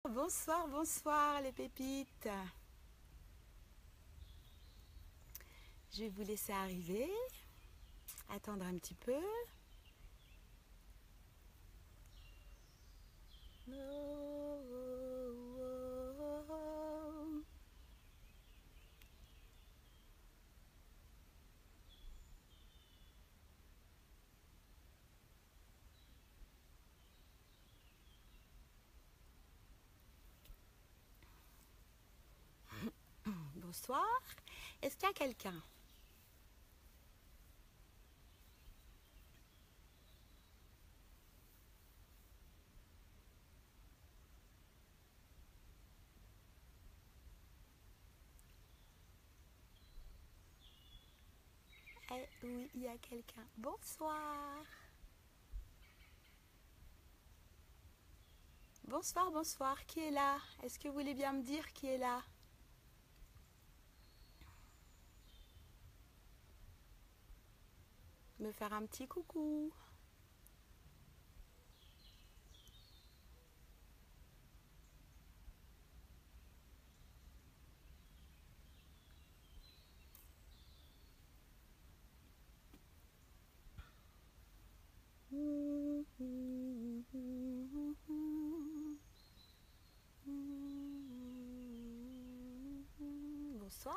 Bonsoir, bonsoir les pépites. Je vais vous laisser arriver, attendre un petit peu. Bonsoir. Est-ce qu'il y a quelqu'un? Oui, il y a quelqu'un. Bonsoir. Bonsoir, bonsoir. Qui est là? Est-ce que vous voulez bien me dire qui est là? Me faire un petit coucou. Bonsoir.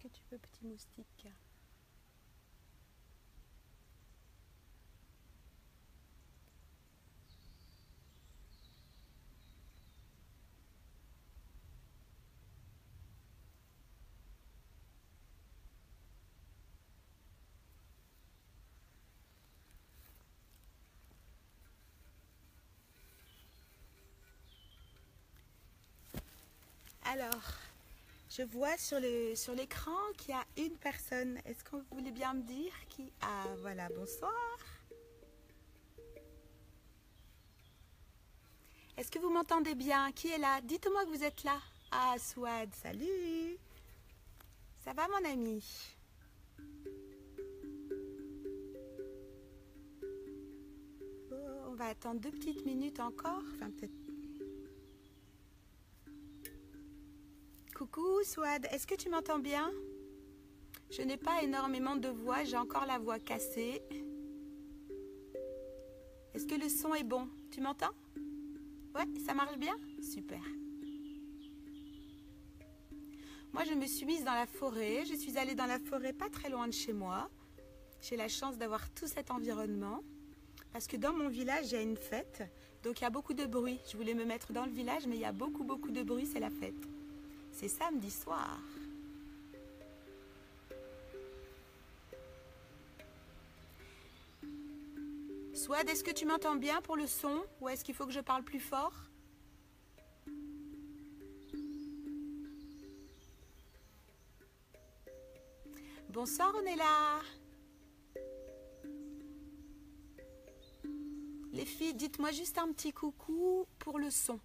Qu'est-ce que tu veux, petit moustique? Alors, je vois sur l'écran qu'il y a une personne. Est-ce que vous voulez bien me dire qui? Ah, voilà, bonsoir. Est-ce que vous m'entendez bien? Qui est là? Dites-moi que vous êtes là. Ah, Souad, salut. Ça va, mon ami? Oh, on va attendre 2 petites minutes encore. Enfin, peut-être. Coucou, Souad. Est-ce que tu m'entends bien? Je n'ai pas énormément de voix. J'ai encore la voix cassée. Est-ce que le son est bon? Tu m'entends? Ouais, ça marche bien? Super. Moi, je me suis mise dans la forêt. Je suis allée dans la forêt pas très loin de chez moi. J'ai la chance d'avoir tout cet environnement. Parce que dans mon village, il y a une fête. Donc, il y a beaucoup de bruit. Je voulais me mettre dans le village, mais il y a beaucoup de bruit. C'est la fête. C'est samedi soir. Swad, est-ce que tu m'entends bien pour le son? Ou est-ce qu'il faut que je parle plus fort? Bonsoir, on est là. Les filles, dites-moi juste un petit coucou pour le son.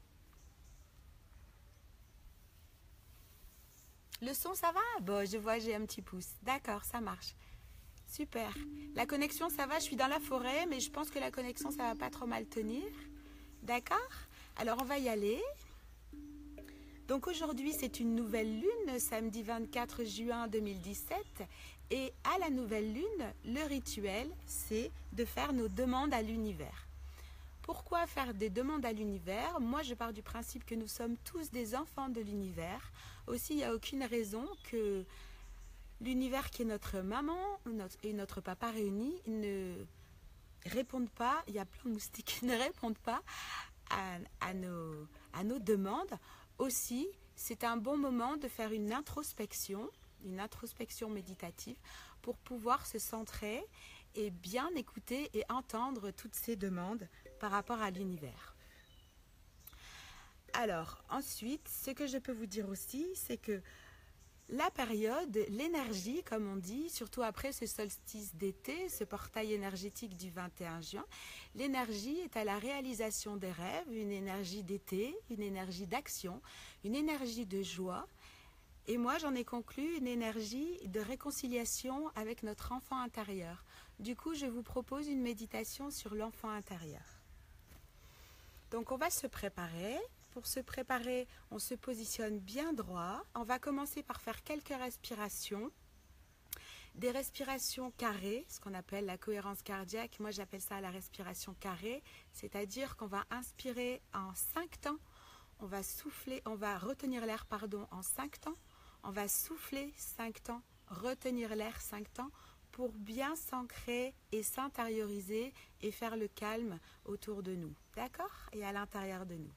Le son, ça va? Bon, je vois, j'ai un petit pouce. D'accord, ça marche. Super. La connexion, ça va? Je suis dans la forêt, mais je pense que la connexion, ça va pas trop mal tenir. D'accord? Alors, on va y aller. Donc aujourd'hui, c'est une nouvelle lune, samedi 24 juin 2017. Et à la nouvelle lune, le rituel, c'est de faire nos demandes à l'univers. Pourquoi faire des demandes à l'univers? Moi, je pars du principe que nous sommes tous des enfants de l'univers. Aussi, il n'y a aucune raison que l'univers qui est notre maman et notre papa réunis ne répondent pas, il y a plein de moustiques qui ne répondent pas à nos demandes. Aussi, c'est un bon moment de faire une introspection méditative pour pouvoir se centrer et bien écouter et entendre toutes ces demandes par rapport à l'univers. Alors, ensuite, ce que je peux vous dire aussi, c'est que la période, l'énergie, comme on dit, surtout après ce solstice d'été, ce portail énergétique du 21 juin, l'énergie est à la réalisation des rêves, une énergie d'été, une énergie d'action, une énergie de joie. Et moi, j'en ai conclu une énergie de réconciliation avec notre enfant intérieur. Du coup, je vous propose une méditation sur l'enfant intérieur. Donc, on va se préparer. Pour se préparer, on se positionne bien droit. On va commencer par faire quelques respirations. Des respirations carrées, ce qu'on appelle la cohérence cardiaque. Moi, j'appelle ça la respiration carrée. C'est-à-dire qu'on va inspirer en 5 temps. On va souffler, on va retenir l'air, en 5 temps. On va souffler 5 temps, retenir l'air 5 temps pour bien s'ancrer et s'intérioriser et faire le calme autour de nous. D'accord? Et à l'intérieur de nous.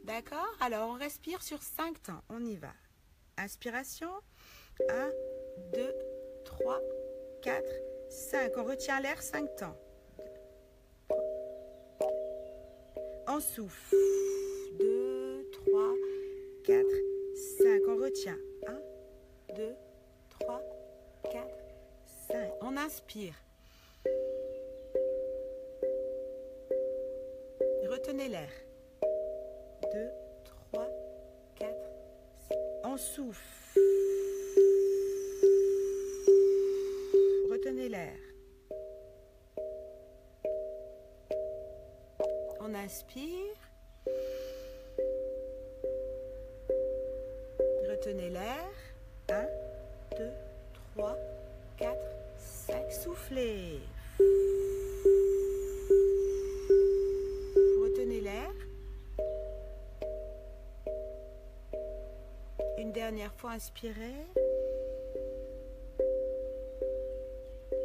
D'accord? Alors, on respire sur 5 temps. On y va. Inspiration. 1, 2, 3, 4, 5. On retient l'air 5 temps. On souffle. 2, 3, 4, 5. On retient. 1, 2, 3, 4, 5. On inspire. Retenez l'air. 2, 3, 4, 5. On souffle. Retenez l'air. On inspire. Retenez l'air. 1, 2, 3, 4, 5. Soufflez. Retenez l'air. Une dernière fois, inspirez.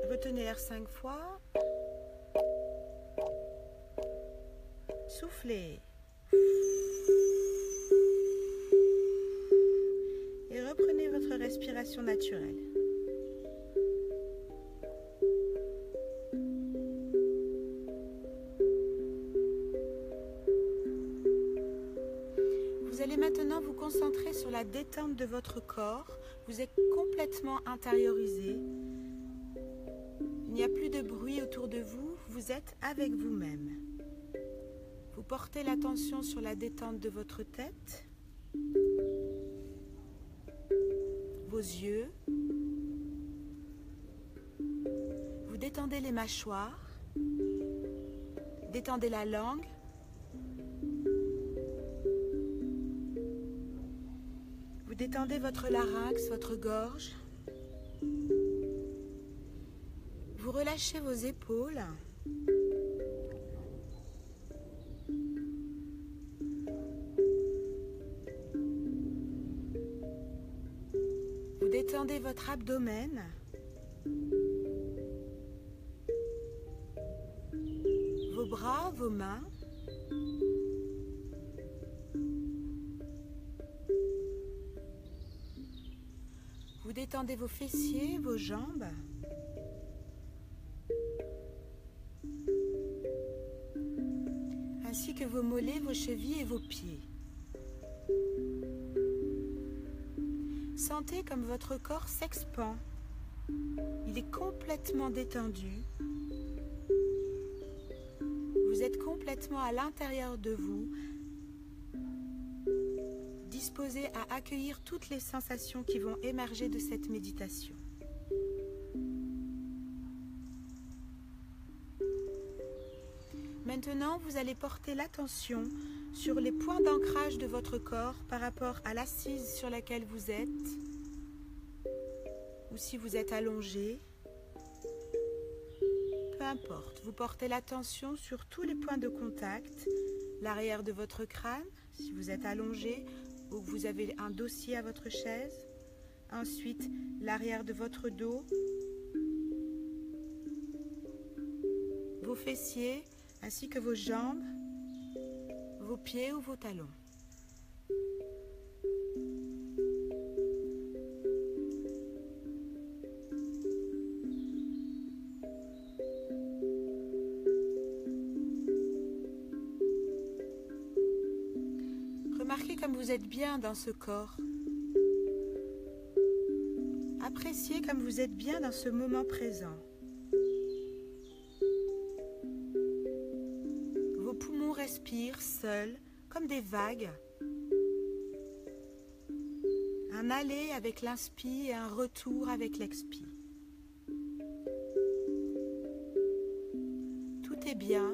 Retenez l'air 5 fois. Soufflez. Et reprenez votre respiration naturelle. Vous allez maintenant vous concentrer sur la détente de votre corps. Vous êtes complètement intériorisé. Il n'y a plus de bruit autour de vous. Vous êtes avec vous-même. Vous portez l'attention sur la détente de votre tête, vos yeux. Vous détendez les mâchoires, détendez la langue. Vous détendez votre larynx, votre gorge. Vous relâchez vos épaules. Vous détendez votre abdomen. Vos bras, vos mains. Vous détendez vos fessiers, vos jambes. Ainsi que vos mollets, vos chevilles et vos pieds. Sentez comme votre corps s'expand. Il est complètement détendu. Vous êtes complètement à l'intérieur de vous, disposé à accueillir toutes les sensations qui vont émerger de cette méditation. Maintenant, vous allez porter l'attention sur les points d'ancrage de votre corps par rapport à l'assise sur laquelle vous êtes, ou si vous êtes allongé. Peu importe, vous portez l'attention sur tous les points de contact, l'arrière de votre crâne, si vous êtes allongé ou que vous avez un dossier à votre chaise, ensuite l'arrière de votre dos, vos fessiers, ainsi que vos jambes, vos pieds ou vos talons. Remarquez comme vous êtes bien dans ce corps. Appréciez comme vous êtes bien dans ce moment présent. Vos poumons respirent seuls, comme des vagues, à Un aller avec l'inspi et un retour avec l'expi. Tout est bien.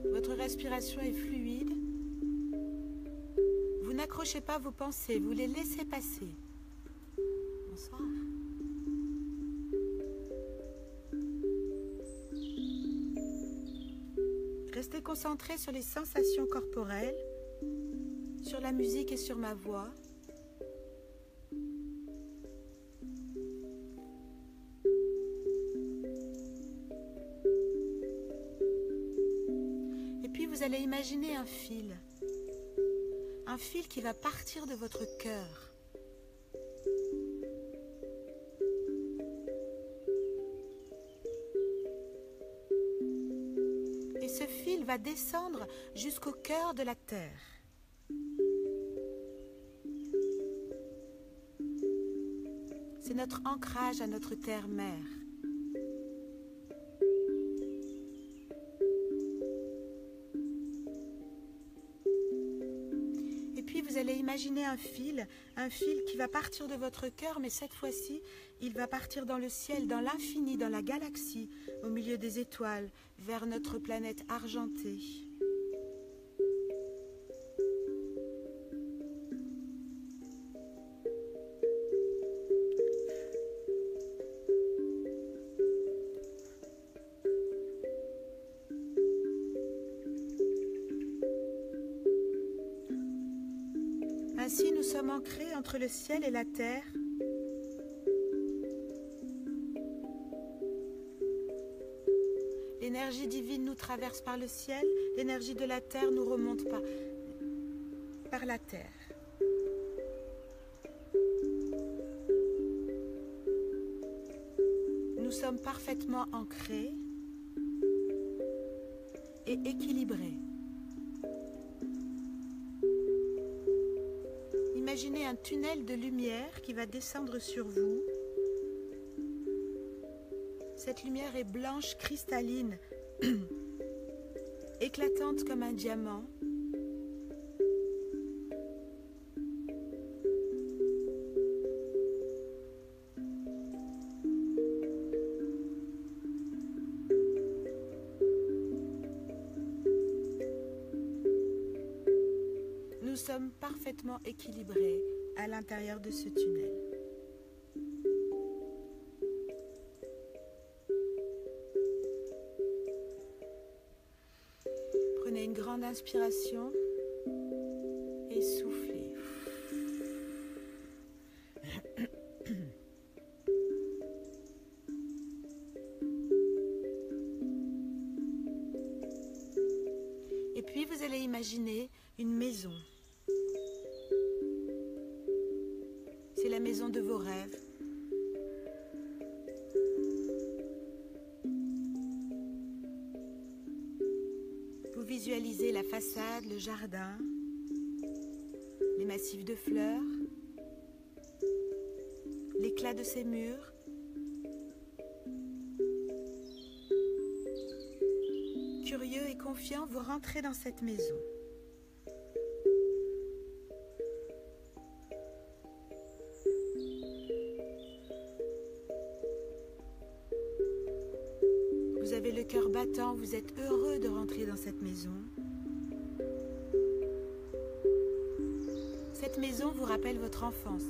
Votre respiration est fluide. Vous n'accrochez pas vos pensées, vous les laissez passer. Bonsoir. Restez concentré sur les sensations corporelles, sur la musique et sur ma voix. Et puis vous allez imaginer un fil qui va partir de votre cœur. Et ce fil va descendre jusqu'au cœur de la terre. C'est notre ancrage à notre terre-mère. Et puis vous allez imaginer un fil qui va partir de votre cœur, mais cette fois-ci, il va partir dans le ciel, dans l'infini, dans la galaxie, au milieu des étoiles, vers notre planète argentée. Ainsi, nous sommes ancrés entre le ciel et la terre. L'énergie divine nous traverse par le ciel, l'énergie de la terre nous remonte par la terre. Nous sommes parfaitement ancrés et équilibrés. Imaginez un tunnel de lumière qui va descendre sur vous. Cette lumière est blanche, cristalline, éclatante comme un diamant. Nous sommes parfaitement équilibrés à l'intérieur de ce tunnel. Prenez une grande inspiration et soufflez. Et puis vous allez imaginer une maison. C'est la maison de vos rêves. Vous visualisez la façade, le jardin, les massifs de fleurs, l'éclat de ses murs. Curieux et confiant, vous rentrez dans cette maison. Vous avez le cœur battant, vous êtes heureux de rentrer dans cette maison. Cette maison vous rappelle votre enfance.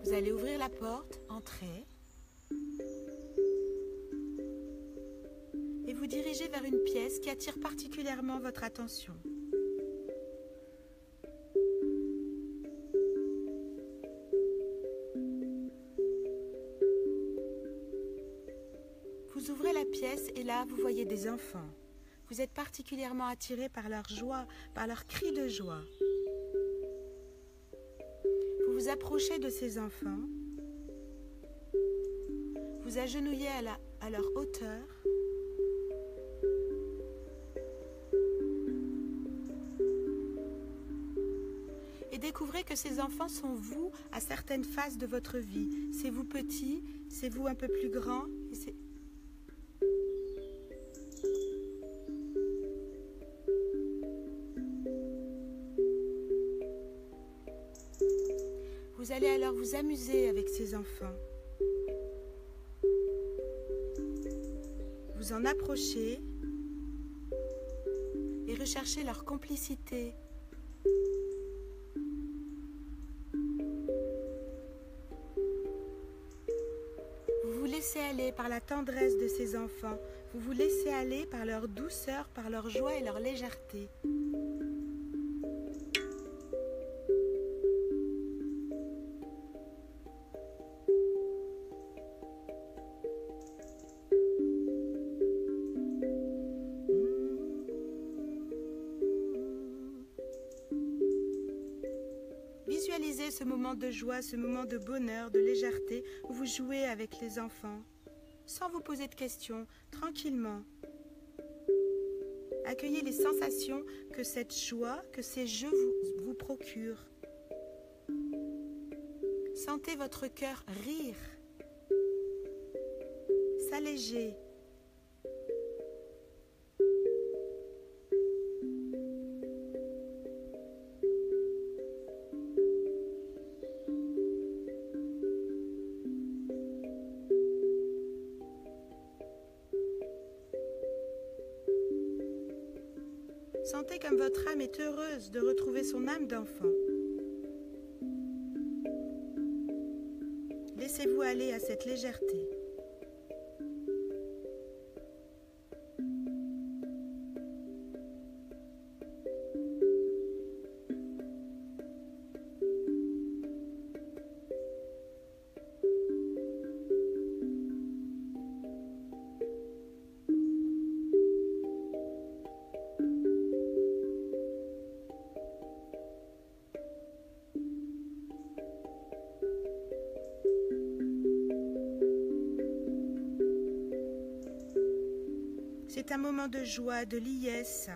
Vous allez ouvrir la porte, entrer, et vous diriger vers une pièce qui attire particulièrement votre attention. Vous ouvrez la pièce et là, vous voyez des enfants. Vous êtes particulièrement attiré par leur joie, par leurs cris de joie. Vous vous approchez de ces enfants. Vous agenouillez à leur hauteur. Et découvrez que ces enfants sont vous à certaines phases de votre vie. C'est vous petit, c'est vous un peu plus grand. Vous allez alors vous amuser avec ces enfants. Vous en approchez et recherchez leur complicité. Vous vous laissez aller par la tendresse de ces enfants. Vous vous laissez aller par leur douceur, par leur joie et leur légèreté. Visualisez ce moment de joie, ce moment de bonheur, de légèreté où vous jouez avec les enfants, sans vous poser de questions, tranquillement. Accueillez les sensations que cette joie, que ces jeux vous procurent. Sentez votre cœur rire, s'alléger. Sentez comme votre âme est heureuse de retrouver son âme d'enfant. Laissez-vous aller à cette légèreté. C'est un moment de joie, de liesse,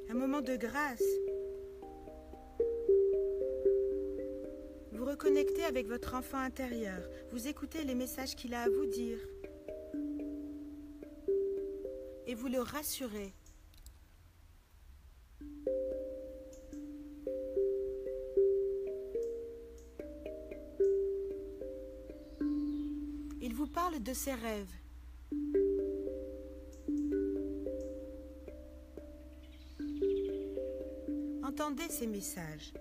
un moment de grâce. Vous reconnectez avec votre enfant intérieur, vous écoutez les messages qu'il a à vous dire et vous le rassurez. Il vous parle de ses rêves. Entendez ces messages.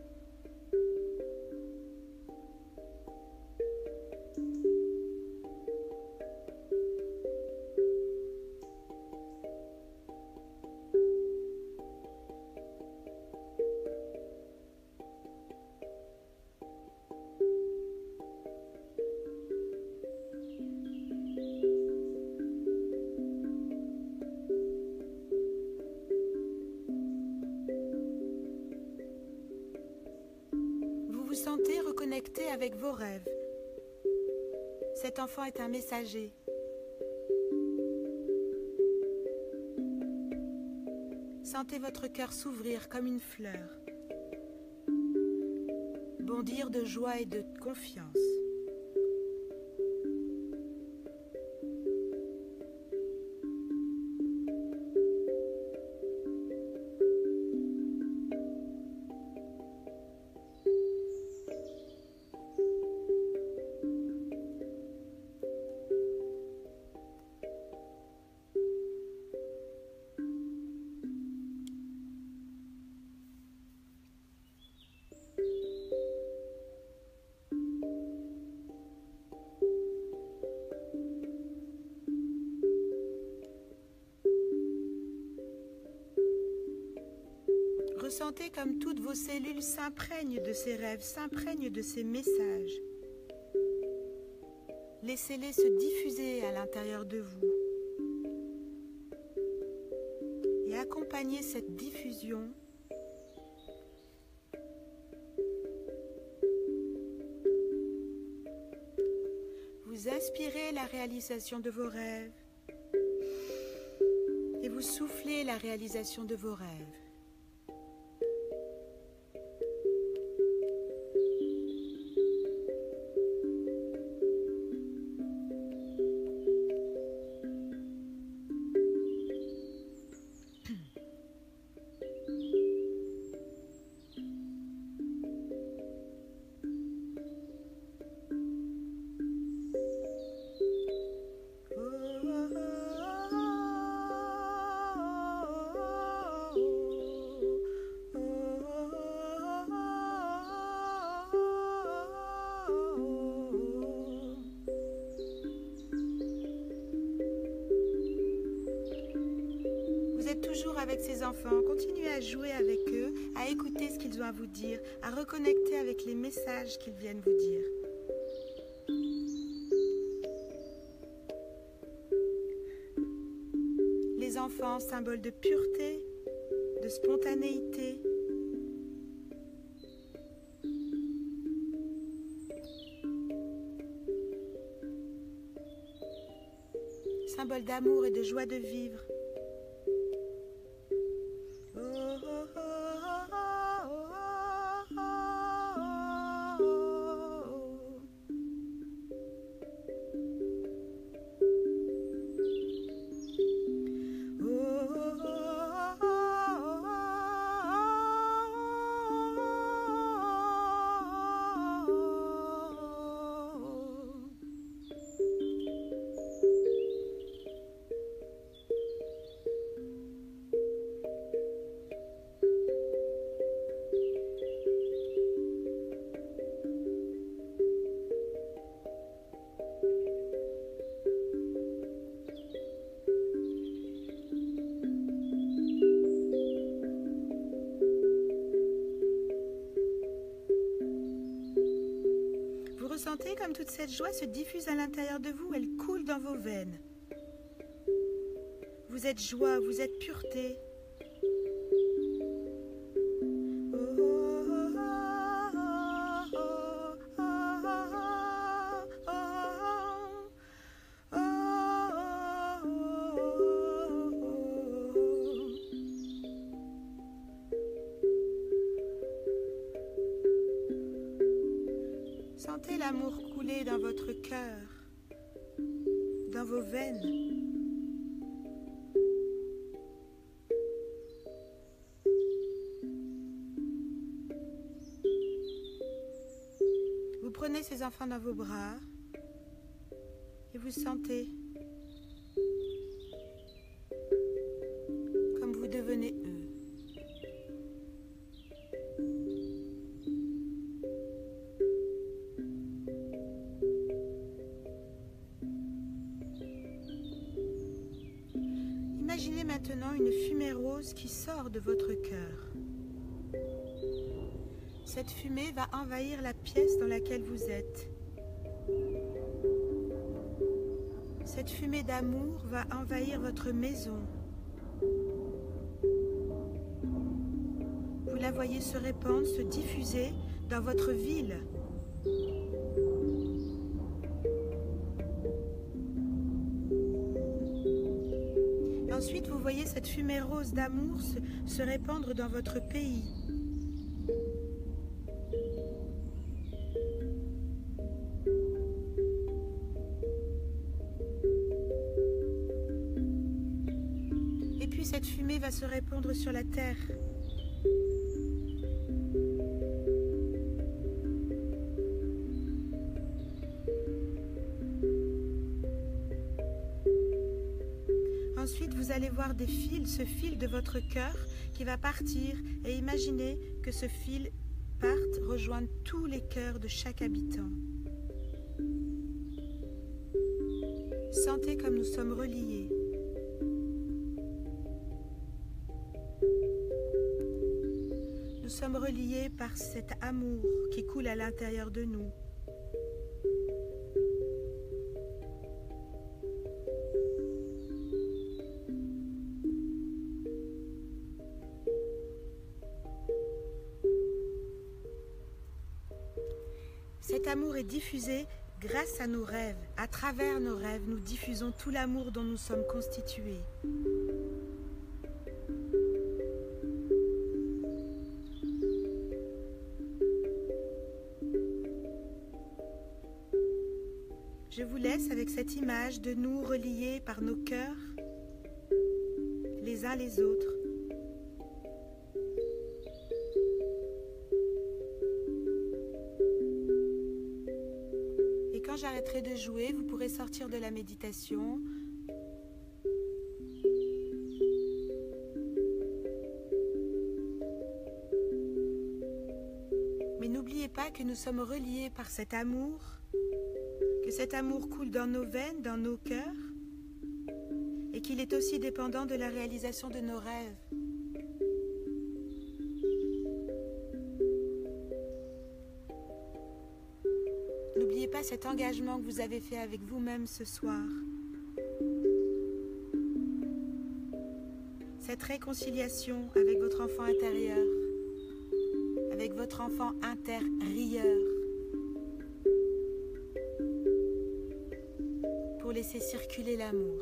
Vous sentez reconnecté avec vos rêves. Cet enfant est un messager. Sentez votre cœur s'ouvrir comme une fleur, bondir de joie et de confiance. Ressentez comme toutes vos cellules s'imprègnent de ces rêves, s'imprègnent de ces messages. Laissez-les se diffuser à l'intérieur de vous. Et accompagnez cette diffusion Vous inspirez la réalisation de vos rêves et vous soufflez la réalisation de vos rêves. Vous êtes toujours avec ces enfants, continuez à jouer avec eux, à écouter ce qu'ils ont à vous dire, à reconnecter avec les messages qu'ils viennent vous dire. Les enfants, symbole de pureté, de spontanéité. Symbole d'amour et de joie de vivre. Ressentez comme toute cette joie se diffuse à l'intérieur de vous, elle coule dans vos veines. Vous êtes joie, vous êtes pureté. Sentez l'amour couler dans votre cœur, dans vos veines. Vous prenez ces enfants dans vos bras et vous sentez comme vous devenez eux. Imaginez maintenant une fumée rose qui sort de votre cœur. Cette fumée va envahir la pièce dans laquelle vous êtes. Cette fumée d'amour va envahir votre maison. Vous la voyez se répandre, se diffuser dans votre ville. Ensuite, vous voyez cette fumée rose d'amour se répandre dans votre pays. Et puis cette fumée va se répandre sur la terre. Ensuite, vous allez voir des fils, ce fil de votre cœur qui va partir et imaginez que ce fil parte rejoindre tous les cœurs de chaque habitant. Sentez comme nous sommes reliés. Nous sommes reliés par cet amour qui coule à l'intérieur de nous. Cet amour est diffusé Grâce à nos rêves, à travers nos rêves, nous diffusons tout l'amour dont nous sommes constitués. Je vous laisse avec cette image de nous reliés par nos cœurs, les uns les autres. Et quand j'arrêterai de jouer, vous pourrez sortir de la méditation. Mais n'oubliez pas que nous sommes reliés par cet amour, que cet amour coule dans nos veines, dans nos cœurs, et qu'il est aussi dépendant de la réalisation de nos rêves. N'oubliez pas cet engagement que vous avez fait avec vous-même ce soir. Cette réconciliation avec votre enfant intérieur, avec votre enfant intérieur, pour laisser circuler l'amour.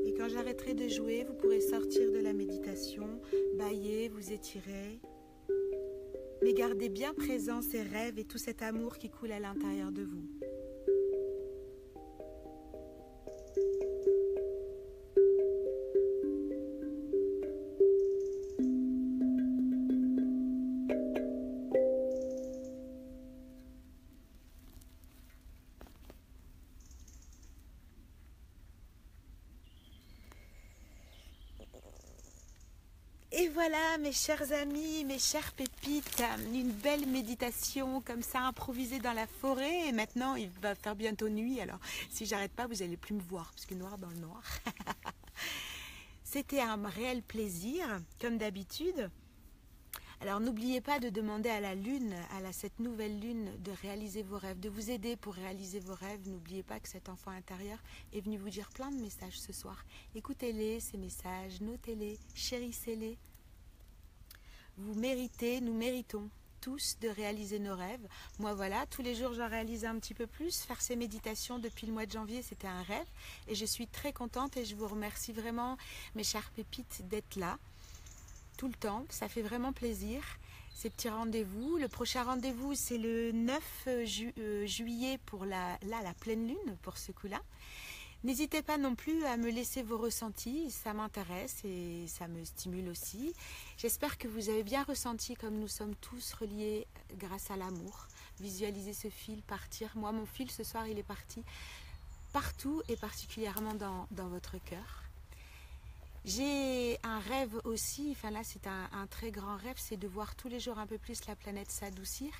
Et quand j'arrêterai de jouer, vous pourrez sortir de la méditation, bâiller, vous étirer. Mais gardez bien présent ces rêves et tout cet amour qui coule à l'intérieur de vous. Et voilà mes chers amis, mes chères pépites, une belle méditation comme ça improvisée dans la forêt. Et maintenant il va faire bientôt nuit, alors si j'arrête pas vous allez plus me voir parce que noir dans le noir. C'était un réel plaisir comme d'habitude. Alors n'oubliez pas de demander à la lune, cette nouvelle lune, de réaliser vos rêves, de vous aider pour réaliser vos rêves. N'oubliez pas que cet enfant intérieur est venu vous dire plein de messages ce soir. Écoutez-les, ces messages, notez-les, chérissez-les. Vous méritez, nous méritons tous de réaliser nos rêves. Moi voilà, tous les jours j'en réalise un petit peu plus. Faire ces méditations depuis le mois de janvier, c'était un rêve. Et je suis très contente et je vous remercie vraiment, mes chères pépites, d'être là. Tout le temps, ça fait vraiment plaisir, ces petits rendez-vous. Le prochain rendez-vous, c'est le 9 juillet pour la pleine lune, pour ce coup-là. N'hésitez pas non plus à me laisser vos ressentis, ça m'intéresse et ça me stimule aussi. J'espère que vous avez bien ressenti comme nous sommes tous reliés grâce à l'amour. Visualisez ce fil partir. Moi, mon fil ce soir, il est parti partout et particulièrement dans votre cœur. J'ai un rêve aussi, enfin là c'est un très grand rêve, c'est de voir tous les jours un peu plus la planète s'adoucir.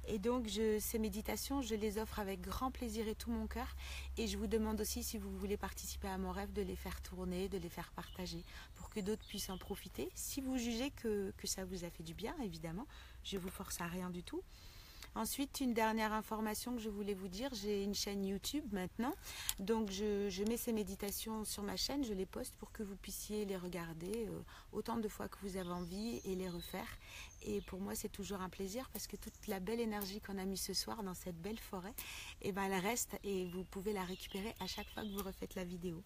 Et donc ces méditations, je les offre avec grand plaisir et tout mon cœur. Et je vous demande aussi, si vous voulez participer à mon rêve, de les faire tourner, de les faire partager, pour que d'autres puissent en profiter. Si vous jugez que ça vous a fait du bien, évidemment, je ne vous force à rien du tout. Ensuite, une dernière information que je voulais vous dire, j'ai une chaîne YouTube maintenant, donc je mets ces méditations sur ma chaîne, je les poste pour que vous puissiez les regarder autant de fois que vous avez envie et les refaire. Et pour moi, c'est toujours un plaisir parce que toute la belle énergie qu'on a mis ce soir dans cette belle forêt, eh ben, elle reste et vous pouvez la récupérer à chaque fois que vous refaites la vidéo.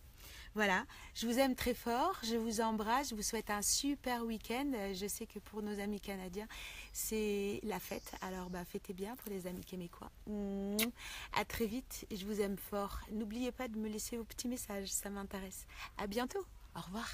Voilà, je vous aime très fort, je vous embrasse, je vous souhaite un super week-end. Je sais que pour nos amis canadiens, c'est la fête, alors fêtez bien pour les amis québécois. À très vite, je vous aime fort. N'oubliez pas de me laisser vos petits messages, ça m'intéresse. À bientôt, au revoir.